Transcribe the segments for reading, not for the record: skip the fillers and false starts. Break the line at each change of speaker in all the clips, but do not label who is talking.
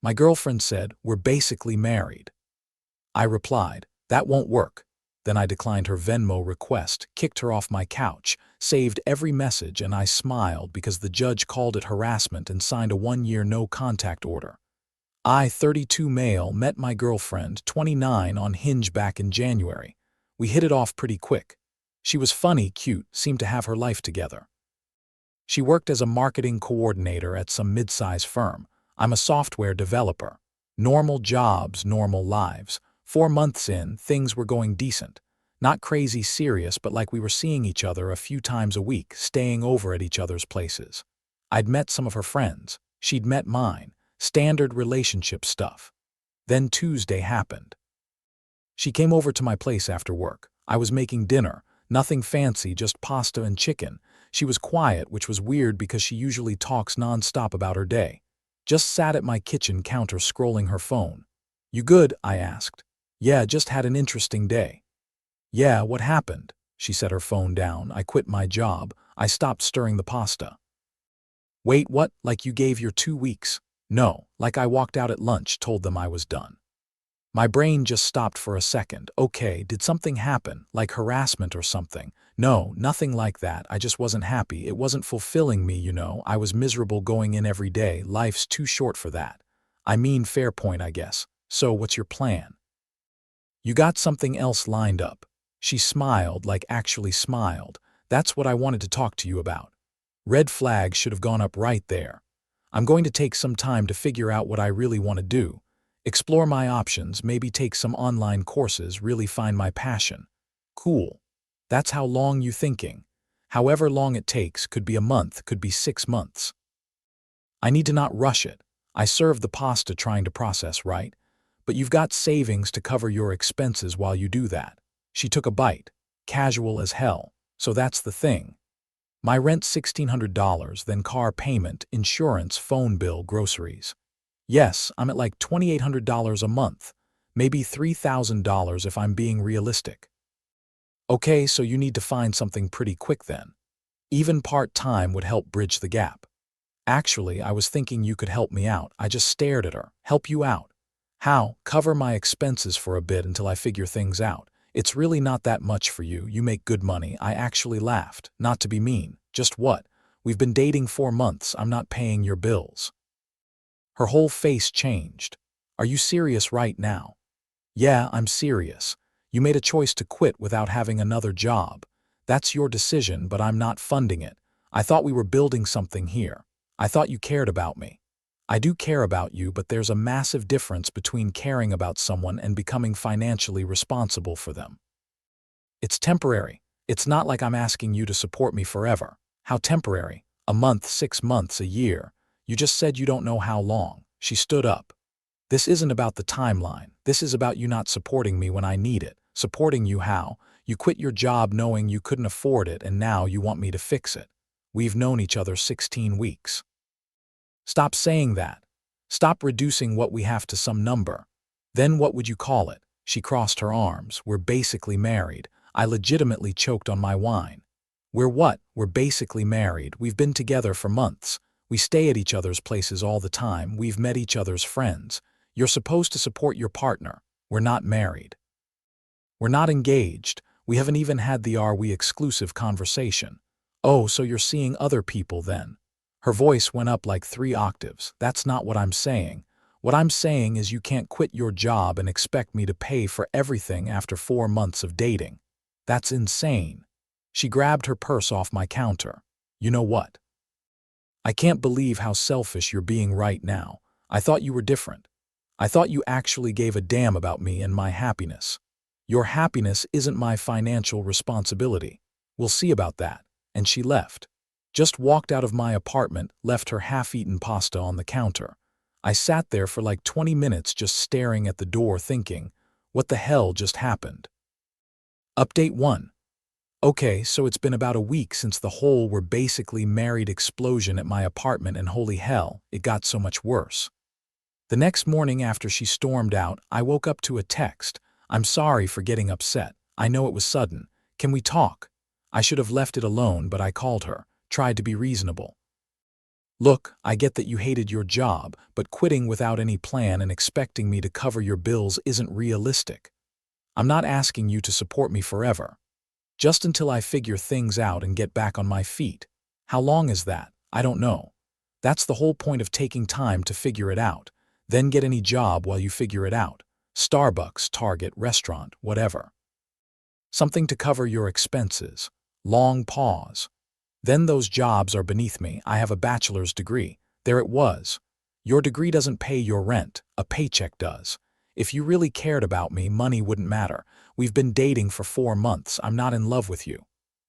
My girlfriend said, "We're basically married." I replied, "That won't work." Then I declined her Venmo request, kicked her off my couch, saved every message, and I smiled because the judge called it harassment and signed a 1-year no-contact order. I, 32 male, met my girlfriend, 29, on Hinge back in January. We hit it off pretty quick. She was funny, cute, seemed to have her life together. She worked as a marketing coordinator at some mid-size firm. I'm a software developer. Normal jobs, normal lives. 4 months in, things were going decent. Not crazy serious, but like we were seeing each other a few times a week, staying over at each other's places. I'd met some of her friends. She'd met mine. Standard relationship stuff. Then Tuesday happened. She came over to my place after work. I was making dinner. Nothing fancy, just pasta and chicken. She was quiet, which was weird because she usually talks non-stop about her day. Just sat at my kitchen counter scrolling her phone. "You good?" I asked. "Yeah, just had an interesting day." "Yeah, what happened?" She set her phone down. "I quit my job. I stopped stirring the pasta." "Wait, what? Like you gave your 2 weeks?" "No, like I walked out at lunch, told them I was done." My brain just stopped for a second. Okay, did something happen, like harassment or something? No, nothing like that. I just wasn't happy. It wasn't fulfilling me, you know. I was miserable going in every day. Life's too short for that. I mean, fair point, I guess. So what's your plan? "You got something else lined up?" She smiled, like actually smiled. "That's what I wanted to talk to you about." Red flag should have gone up right there. I'm going to take some time to figure out what I really want to do. Explore my options, maybe take some online courses, really find my passion. Cool. That's how long you thinking? However long it takes, could be a month, could be 6 months. I need to not rush it. I serve the pasta trying to process, right? But you've got savings to cover your expenses while you do that. She took a bite. Casual as hell. So that's the thing. My rent $1,600, then car payment, insurance, phone bill, groceries. Yes, I'm at like $2,800 a month, maybe $3,000 if I'm being realistic. Okay, so you need to find something pretty quick then. Even part-time would help bridge the gap. Actually, I was thinking you could help me out. I just stared at her. Help you out. How? Cover my expenses for a bit until I figure things out. It's really not that much for you. You make good money. I actually laughed. Not to be mean. Just what? We've been dating 4 months. I'm not paying your bills. Her whole face changed. Are you serious right now? Yeah, I'm serious. You made a choice to quit without having another job. That's your decision, but I'm not funding it. I thought we were building something here. I thought you cared about me. I do care about you, but there's a massive difference between caring about someone and becoming financially responsible for them. It's temporary. It's not like I'm asking you to support me forever. How temporary? A month, 6 months, a year. You just said you don't know how long. She stood up. This isn't about the timeline. This is about you not supporting me when I need it. Supporting you how? You quit your job knowing you couldn't afford it, and now you want me to fix it. We've known each other 16 weeks. Stop saying that. Stop reducing what we have to some number. Then what would you call it? She crossed her arms. We're basically married. I legitimately choked on my wine. We're what? We're basically married. We've been together for months. We stay at each other's places all the time. We've met each other's friends. You're supposed to support your partner. We're not married. We're not engaged. We haven't even had the "are we exclusive" conversation. Oh, so you're seeing other people then? Her voice went up like 3 octaves. That's not what I'm saying. What I'm saying is you can't quit your job and expect me to pay for everything after 4 months of dating. That's insane. She grabbed her purse off my counter. You know what? I can't believe how selfish you're being right now. I thought you were different. I thought you actually gave a damn about me and my happiness. Your happiness isn't my financial responsibility. We'll see about that. And she left. Just walked out of my apartment, left her half-eaten pasta on the counter. I sat there for like 20 minutes just staring at the door thinking, what the hell just happened? Update 1. Okay, so it's been about a week since the whole "we're basically married" explosion at my apartment, and holy hell, it got so much worse. The next morning after she stormed out, I woke up to a text. "I'm sorry for getting upset. I know it was sudden. Can we talk?" I should have left it alone, but I called her, tried to be reasonable. Look, I get that you hated your job, but quitting without any plan and expecting me to cover your bills isn't realistic. I'm not asking you to support me forever. Just until I figure things out and get back on my feet. How long is that? I don't know. That's the whole point of taking time to figure it out. Then get any job while you figure it out. Starbucks, Target, restaurant, whatever. Something to cover your expenses. Long pause. Then those jobs are beneath me. I have a bachelor's degree. There it was. Your degree doesn't pay your rent. A paycheck does. If you really cared about me, money wouldn't matter. We've been dating for 4 months. I'm not in love with you.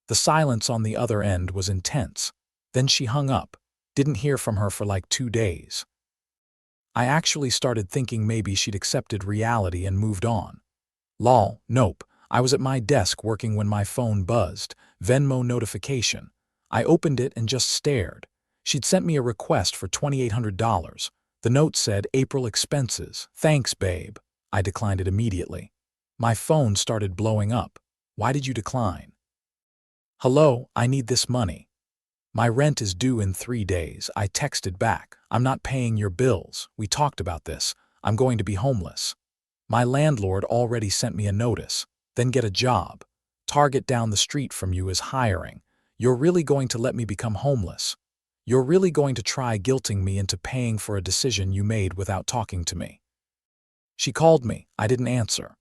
The silence on the other end was intense. Then she hung up. Didn't hear from her for like 2 days. I actually started thinking maybe she'd accepted reality and moved on. Lol, nope. I was at my desk working when my phone buzzed. Venmo notification. I opened it and just stared. She'd sent me a request for $2,800. The note said, April expenses. Thanks, babe. I declined it immediately. My phone started blowing up. Why did you decline? Hello, I need this money. My rent is due in 3 days. I texted back. I'm not paying your bills. We talked about this. I'm going to be homeless. My landlord already sent me a notice. Then get a job. Target down the street from you is hiring. You're really going to let me become homeless? You're really going to try guilting me into paying for a decision you made without talking to me? She called me. I didn't answer.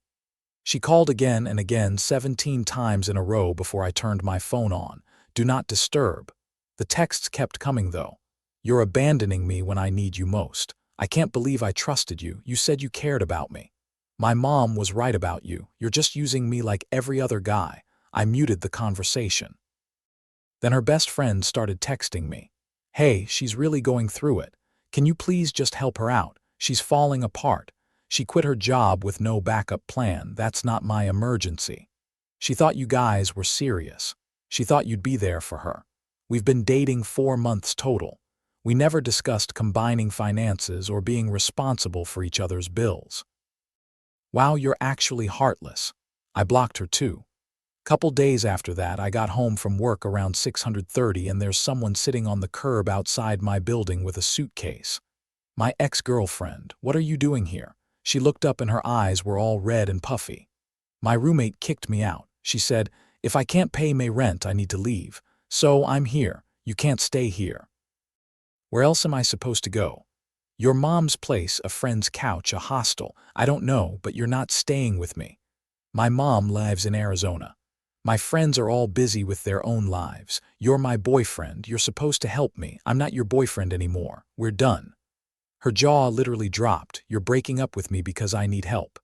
She called again and again 17 times in a row before I turned my phone on. Do not disturb. The texts kept coming though. You're abandoning me when I need you most. I can't believe I trusted you. You said you cared about me. My mom was right about you. You're just using me like every other guy. I muted the conversation. Then her best friend started texting me. Hey, she's really going through it. Can you please just help her out? She's falling apart. She quit her job with no backup plan. That's not my emergency. She thought you guys were serious. She thought you'd be there for her. We've been dating 4 months total. We never discussed combining finances or being responsible for each other's bills. Wow, you're actually heartless. I blocked her too. Couple days after that, I got home from work around 6:30 and there's someone sitting on the curb outside my building with a suitcase. My ex-girlfriend, what are you doing here? She looked up and her eyes were all red and puffy. My roommate kicked me out. She said, if I can't pay my rent, I need to leave. So I'm here. You can't stay here. Where else am I supposed to go? Your mom's place, a friend's couch, a hostel. I don't know, but you're not staying with me. My mom lives in Arizona. My friends are all busy with their own lives. You're my boyfriend. You're supposed to help me. I'm not your boyfriend anymore. We're done. Her jaw literally dropped. You're breaking up with me because I need help.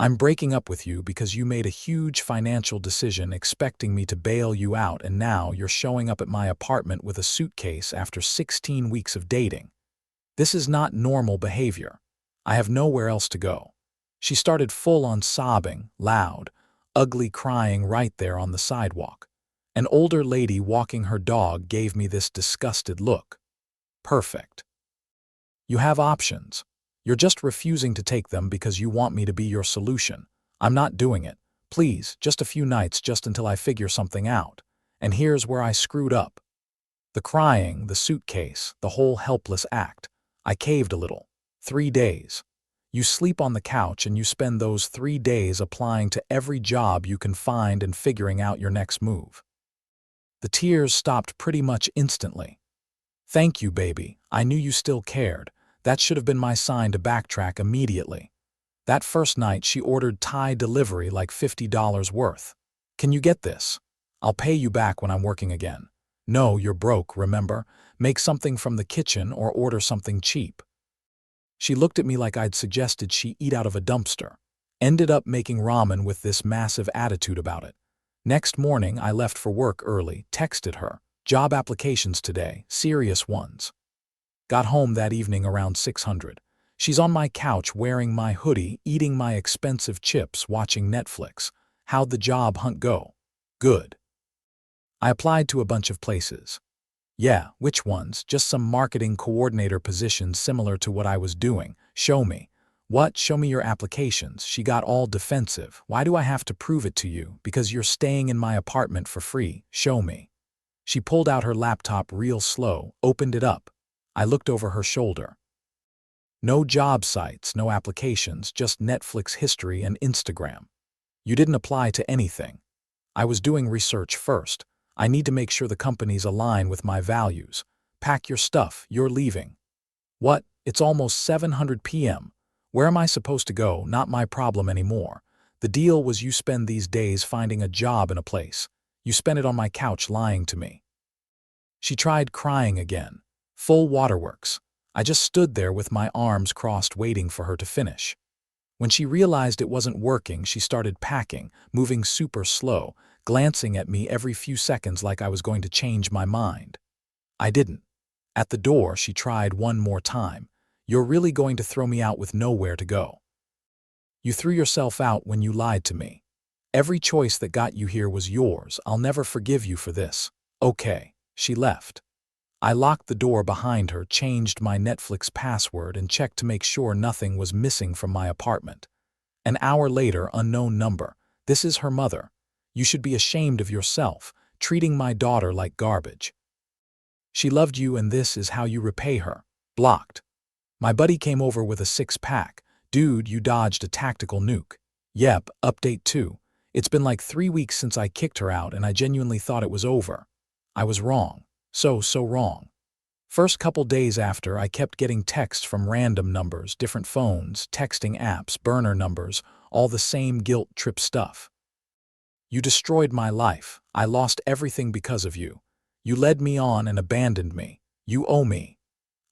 I'm breaking up with you because you made a huge financial decision expecting me to bail you out, and now you're showing up at my apartment with a suitcase after 16 weeks of dating. This is not normal behavior. I have nowhere else to go. She started full-on sobbing, loud, ugly crying right there on the sidewalk. An older lady walking her dog gave me this disgusted look. Perfect. You have options. You're just refusing to take them because you want me to be your solution. I'm not doing it. Please, just a few nights just until I figure something out. And here's where I screwed up. The crying, the suitcase, the whole helpless act. I caved a little. 3 days. You sleep on the couch and you spend those 3 days applying to every job you can find and figuring out your next move. The tears stopped pretty much instantly. Thank you, baby. I knew you still cared. That should have been my sign to backtrack immediately. That first night she ordered Thai delivery like $50 worth. Can you get this? I'll pay you back when I'm working again. No, you're broke, remember? Make something from the kitchen or order something cheap. She looked at me like I'd suggested she eat out of a dumpster. Ended up making ramen with this massive attitude about it. Next morning, I left for work early, texted her. Job applications today, serious ones. Got home that evening around 600. She's on my couch wearing my hoodie, eating my expensive chips, watching Netflix. How'd the job hunt go? Good. I applied to a bunch of places. Yeah, which ones? Just some marketing coordinator positions similar to what I was doing. Show me. What? Show me your applications. She got all defensive. Why do I have to prove it to you? Because you're staying in my apartment for free. Show me. She pulled out her laptop real slow, opened it up. I looked over her shoulder. No job sites, no applications, just Netflix history and Instagram. You didn't apply to anything. I was doing research first. I need to make sure the companies align with my values. Pack your stuff, you're leaving. What? It's almost 7:00 p.m. Where am I supposed to go? Not my problem anymore. The deal was you spend these days finding a job in a place. You spent it on my couch lying to me. She tried crying again. Full waterworks. I just stood there with my arms crossed waiting for her to finish. When she realized it wasn't working, she started packing, moving super slow, glancing at me every few seconds like I was going to change my mind. I didn't. At the door, she tried one more time. You're really going to throw me out with nowhere to go. You threw yourself out when you lied to me. Every choice that got you here was yours. I'll never forgive you for this. Okay. She left. I locked the door behind her, changed my Netflix password, and checked to make sure nothing was missing from my apartment. An hour later, unknown number. This is her mother. You should be ashamed of yourself, treating my daughter like garbage. She loved you and this is how you repay her. Blocked. My buddy came over with a 6-pack. Dude, you dodged a tactical nuke. Yep, update 2. It's been like 3 weeks since I kicked her out and I genuinely thought it was over. I was wrong. So wrong. First couple days after, I kept getting texts from random numbers, different phones, texting apps, burner numbers, all the same guilt trip stuff. You destroyed my life. I lost everything because of you. You led me on and abandoned me. You owe me.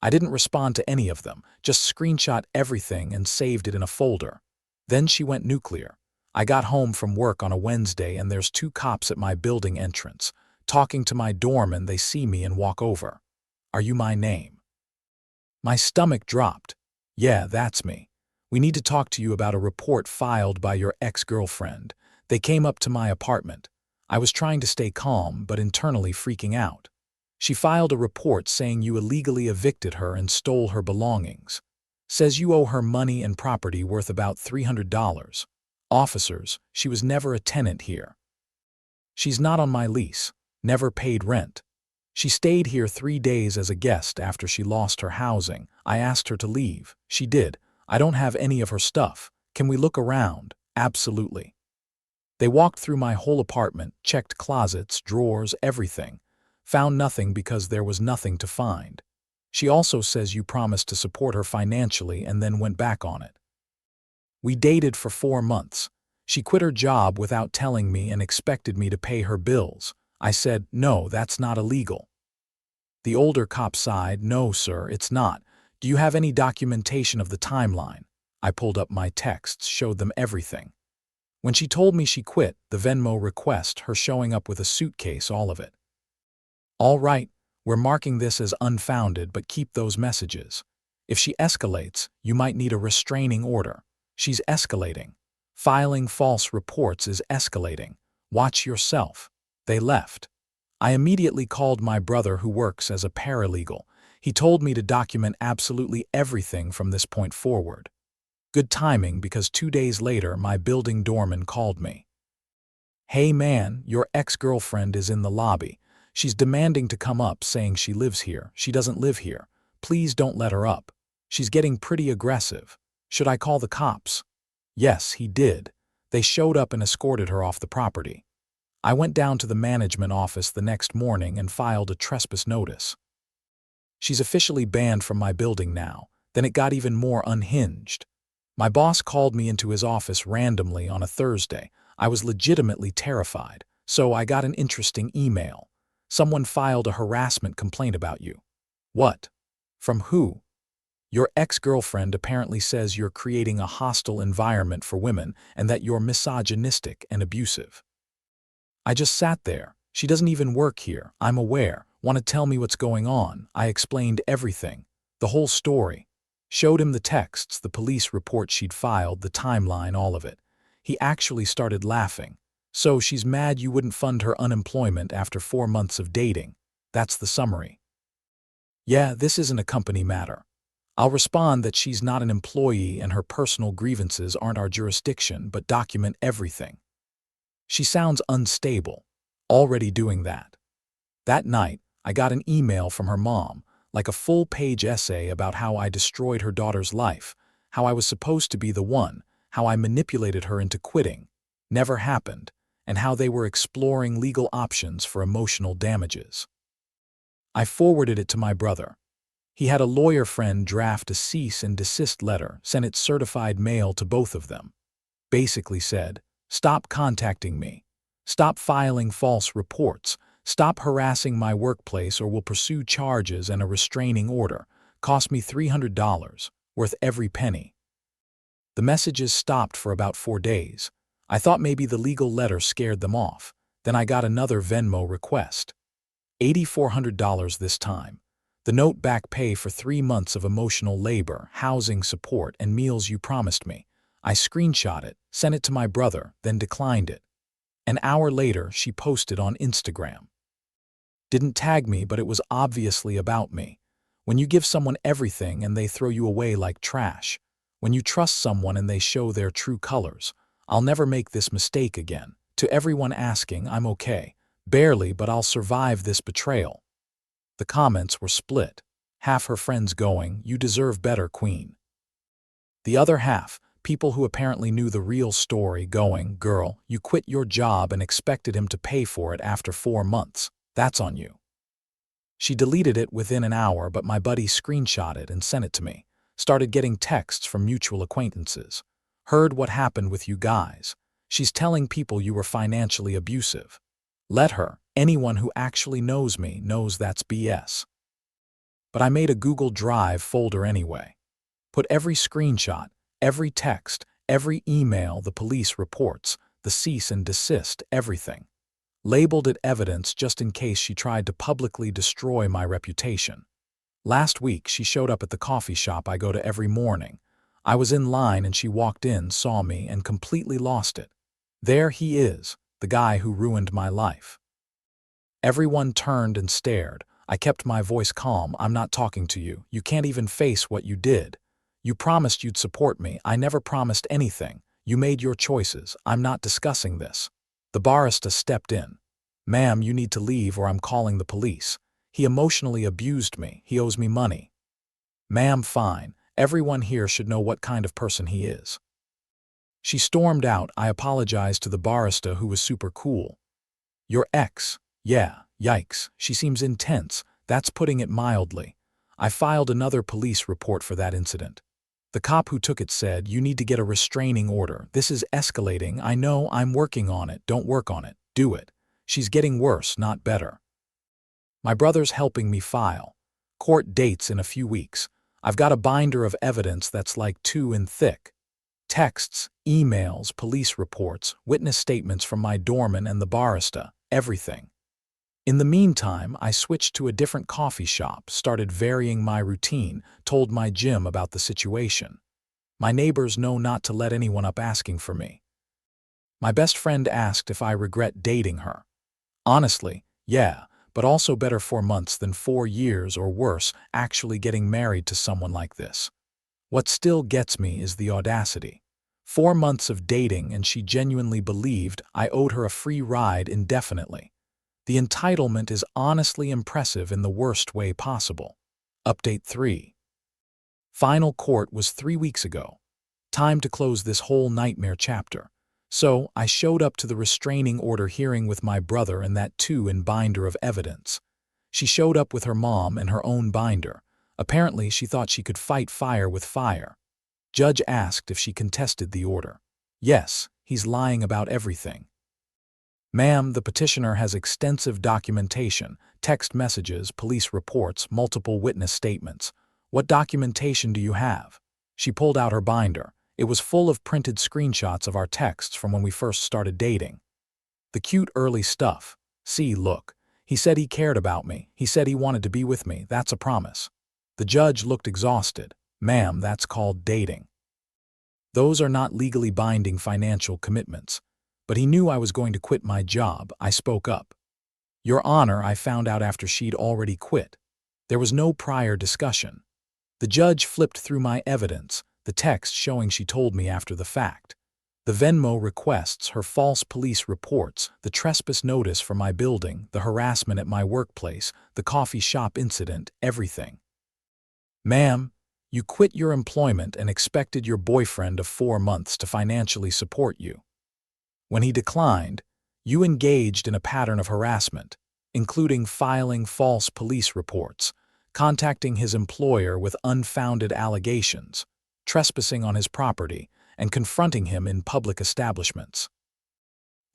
I didn't respond to any of them, just screenshot everything and saved it in a folder. Then she went nuclear. I got home from work on a Wednesday and there's 2 cops at my building entrance, talking to my doorman. They see me and walk over. Are you my name? My stomach dropped. Yeah, that's me. We need to talk to you about a report filed by your ex-girlfriend. They came up to my apartment. I was trying to stay calm, but internally freaking out. She filed a report saying you illegally evicted her and stole her belongings. Says you owe her money and property worth about $300. Officers, she was never a tenant here. She's not on my lease. Never paid rent. She stayed here 3 days as a guest after she lost her housing. I asked her to leave. She did. I don't have any of her stuff. Can we look around? Absolutely. They walked through my whole apartment, checked closets, drawers, everything. Found nothing because there was nothing to find. She also says you promised to support her financially and then went back on it. We dated for 4 months. She quit her job without telling me and expected me to pay her bills. I said, no, that's not illegal. The older cop sighed, no, sir, it's not. Do you have any documentation of the timeline? I pulled up my texts, showed them everything. When she told me she quit, the Venmo request, her showing up with a suitcase, all of it. All right, we're marking this as unfounded, but keep those messages. If she escalates, you might need a restraining order. She's escalating. Filing false reports is escalating. Watch yourself. They left. I immediately called my brother who works as a paralegal. He told me to document absolutely everything from this point forward. Good timing because 2 days later my building doorman called me. Hey man, your ex-girlfriend is in the lobby. She's demanding to come up saying she lives here. She doesn't live here. Please don't let her up. She's getting pretty aggressive. Should I call the cops? Yes, he did. They showed up and escorted her off the property. I went down to the management office the next morning and filed a trespass notice. She's officially banned from my building now. Then it got even more unhinged. My boss called me into his office randomly on a Thursday. I was legitimately terrified, so I got an interesting email. Someone filed a harassment complaint about you. What? From who? Your ex-girlfriend apparently says you're creating a hostile environment for women and that you're misogynistic and abusive. I just sat there. She doesn't even work here. I'm aware. Want to tell me what's going on? I explained everything. The whole story. Showed him the texts, the police report she'd filed, the timeline, all of it. He actually started laughing. So she's mad you wouldn't fund her unemployment after 4 months of dating. That's the summary. Yeah, this isn't a company matter. I'll respond that she's not an employee and her personal grievances aren't our jurisdiction, but document everything. She sounds unstable. Already doing that. That night, I got an email from her mom, like a full-page essay about how I destroyed her daughter's life, how I was supposed to be the one, how I manipulated her into quitting, never happened, and how they were exploring legal options for emotional damages. I forwarded it to my brother. He had a lawyer friend draft a cease and desist letter, sent it certified mail to both of them. Basically said, "Stop contacting me. Stop filing false reports. Stop harassing my workplace or we'll pursue charges and a restraining order. Cost me $300, worth every penny." The messages stopped for about 4 days. I thought maybe the legal letter scared them off. Then I got another Venmo request. $8,400 this time. The note back pay for 3 months of emotional labor, housing support, and meals you promised me. I screenshot it, sent it to my brother, then declined it. An hour later, she posted on Instagram. Didn't tag me, but it was obviously about me. When you give someone everything and they throw you away like trash. When you trust someone and they show their true colors. I'll never make this mistake again. To everyone asking, I'm okay. Barely, but I'll survive this betrayal. The comments were split. Half her friends going, "You deserve better, Queen." The other half, people who apparently knew the real story, going, "Girl, you quit your job and expected him to pay for it after 4 months. That's on you." She deleted it within an hour, but my buddy screenshot it and sent it to me. Started getting texts from mutual acquaintances. "Heard what happened with you guys. She's telling people you were financially abusive. Let her. Anyone who actually knows me knows that's BS." But I made a Google Drive folder anyway. Put every screenshot, every text, every email, the police reports, the cease and desist, everything. Labeled it evidence just in case she tried to publicly destroy my reputation. Last week, she showed up at the coffee shop I go to every morning. I was in line and she walked in, saw me, and completely lost it. There he is, the guy who ruined my life. Everyone turned and stared. I kept my voice calm. "I'm not talking to you. You can't even face what you did. You promised you'd support me. I never promised anything. You made your choices. I'm not discussing this." The barista stepped in. "Ma'am, you need to leave or I'm calling the police. He emotionally abused me. He owes me money." "Ma'am, fine. Everyone here should know what kind of person he is." She stormed out. I apologized to the barista, who was super cool. "Your ex? Yeah, yikes. She seems intense. That's putting it mildly. I filed another police report for that incident. The cop who took it said, 'You need to get a restraining order. This is escalating. I know, I'm working on it. Don't work on it. Do it. She's getting worse, not better.' My brother's helping me file. Court dates in a few weeks. I've got a binder of evidence that's like 2 in thick. Texts, emails, police reports, witness statements from my doorman and the barista, everything. In the meantime, I switched to a different coffee shop, started varying my routine, told my gym about the situation. My neighbors know not to let anyone up asking for me. My best friend asked if I regret dating her. Honestly, yeah, but also better 4 months than 4 years or worse actually getting married to someone like this. What still gets me is the audacity. 4 months of dating and she genuinely believed I owed her a free ride indefinitely. The entitlement is honestly impressive in the worst way possible. Update 3. Final court was 3 weeks ago. Time to close this whole nightmare chapter. So, I showed up to the restraining order hearing with my brother and that 2 in binder of evidence. She showed up with her mom and her own binder. Apparently, she thought she could fight fire with fire. Judge asked if she contested the order. Yes, he's lying about everything. "Ma'am, the petitioner has extensive documentation, text messages, police reports, multiple witness statements. What documentation do you have?" She pulled out her binder. It was full of printed screenshots of our texts from when we first started dating. The cute early stuff. "See, look. He said he cared about me. He said he wanted to be with me. That's a promise." The judge looked exhausted. "Ma'am, that's called dating. Those are not legally binding financial commitments." But he knew I was going to quit my job. I spoke up. "Your Honor, I found out after she'd already quit. There was no prior discussion." The judge flipped through my evidence, the text showing she told me after the fact. The Venmo requests, her false police reports, the trespass notice for my building, the harassment at my workplace, the coffee shop incident, everything. Ma'am, you quit your employment and expected your boyfriend of 4 months to financially support you. When he declined, you engaged in a pattern of harassment, including filing false police reports, contacting his employer with unfounded allegations, trespassing on his property, and confronting him in public establishments.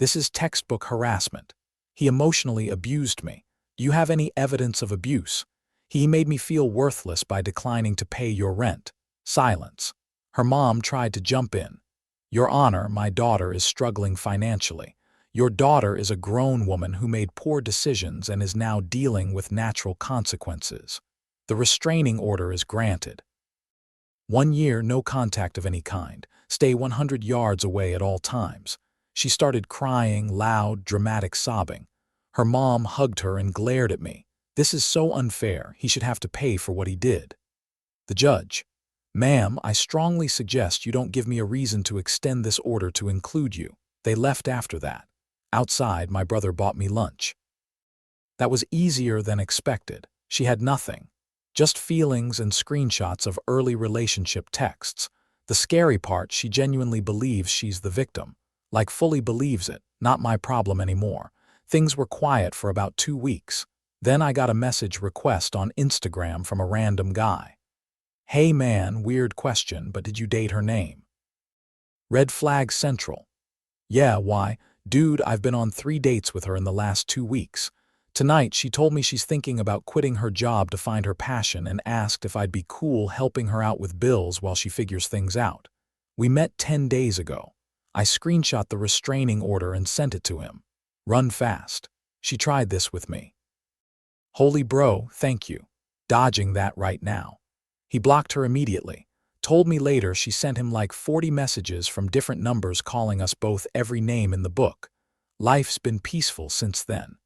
This is textbook harassment. He emotionally abused me. Do you have any evidence of abuse? He made me feel worthless by declining to pay your rent. Silence. Her mom tried to jump in. Your Honor, my daughter is struggling financially. Your daughter is a grown woman who made poor decisions and is now dealing with natural consequences. The restraining order is granted. 1 year, no contact of any kind. Stay 100 yards away at all times. She started crying, loud, dramatic sobbing. Her mom hugged her and glared at me. This is so unfair. He should have to pay for what he did. The judge. Ma'am, I strongly suggest you don't give me a reason to extend this order to include you. They left after that. Outside, my brother bought me lunch. That was easier than expected. She had nothing. Just feelings and screenshots of early relationship texts. The scary part, she genuinely believes she's the victim. Like fully believes it, not my problem anymore. Things were quiet for about 2 weeks. Then I got a message request on Instagram from a random guy. Hey man, weird question, but did you date her name? Red flag central. Yeah, why? Dude, I've been on 3 dates with her in the last 2 weeks. Tonight, she told me she's thinking about quitting her job to find her passion and asked if I'd be cool helping her out with bills while she figures things out. We met 10 days ago. I screenshot the restraining order and sent it to him. Run fast. She tried this with me. Holy bro, thank you. Dodging that right now. He blocked her immediately. Told me later she sent him like 40 messages from different numbers calling us both every name in the book. Life's been peaceful since then.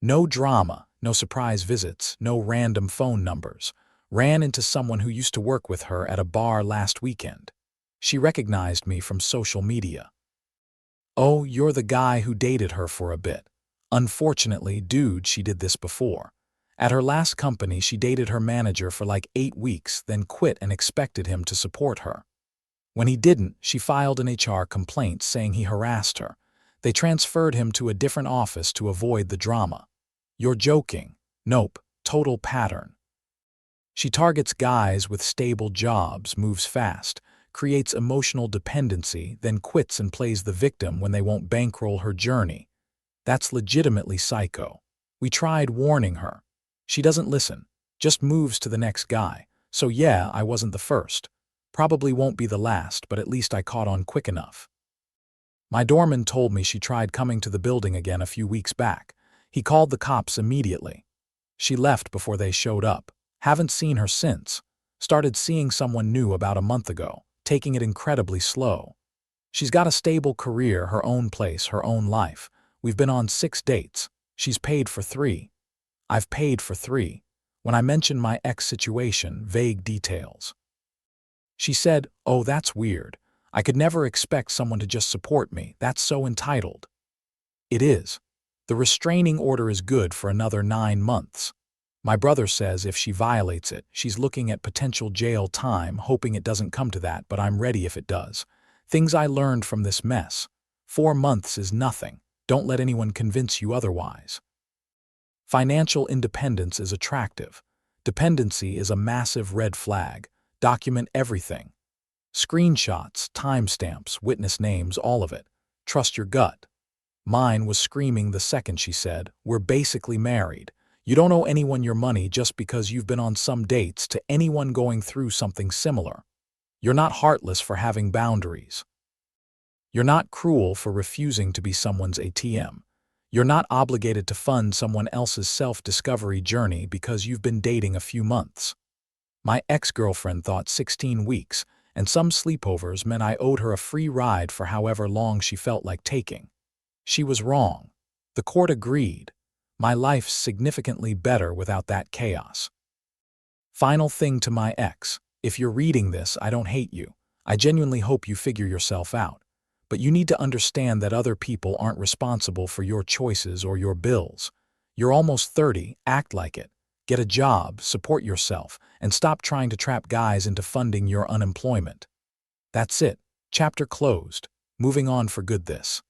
No drama, no surprise visits, no random phone numbers. Ran into someone who used to work with her at a bar last weekend. She recognized me from social media. Oh, you're the guy who dated her for a bit. Unfortunately, dude, she did this before. At her last company, she dated her manager for like 8 weeks, then quit and expected him to support her. When he didn't, she filed an HR complaint saying he harassed her. They transferred him to a different office to avoid the drama. You're joking. Nope, total pattern. She targets guys with stable jobs, moves fast, creates emotional dependency, then quits and plays the victim when they won't bankroll her journey. That's legitimately psycho. We tried warning her. She doesn't listen, just moves to the next guy. So yeah, I wasn't the first. Probably won't be the last, but at least I caught on quick enough. My doorman told me she tried coming to the building again a few weeks back. He called the cops immediately. She left before they showed up. Haven't seen her since. Started seeing someone new about a month ago, taking it incredibly slow. She's got a stable career, her own place, her own life. We've been on 6 dates. She's paid for 3. I've paid for 3. When I mentioned my ex situation, vague details. She said, oh, that's weird. I could never expect someone to just support me. That's so entitled. It is. The restraining order is good for another 9 months. My brother says if she violates it, she's looking at potential jail time, hoping it doesn't come to that, but I'm ready if it does. Things I learned from this mess. 4 months is nothing. Don't let anyone convince you otherwise. Financial independence is attractive. Dependency is a massive red flag. Document everything. Screenshots, timestamps, witness names, all of it. Trust your gut. Mine was screaming the second she said, we're basically married. You don't owe anyone your money just because you've been on some dates to anyone going through something similar. You're not heartless for having boundaries. You're not cruel for refusing to be someone's ATM. You're not obligated to fund someone else's self-discovery journey because you've been dating a few months. My ex-girlfriend thought 16 weeks, and some sleepovers meant I owed her a free ride for however long she felt like taking. She was wrong. The court agreed. My life's significantly better without that chaos. Final thing to my ex. If you're reading this, I don't hate you. I genuinely hope you figure yourself out. but you need to understand that other people aren't responsible for your choices or your bills. You're almost 30, act like it. Get a job, support yourself, and stop trying to trap guys into funding your unemployment. That's it. Chapter closed. Moving on for good this.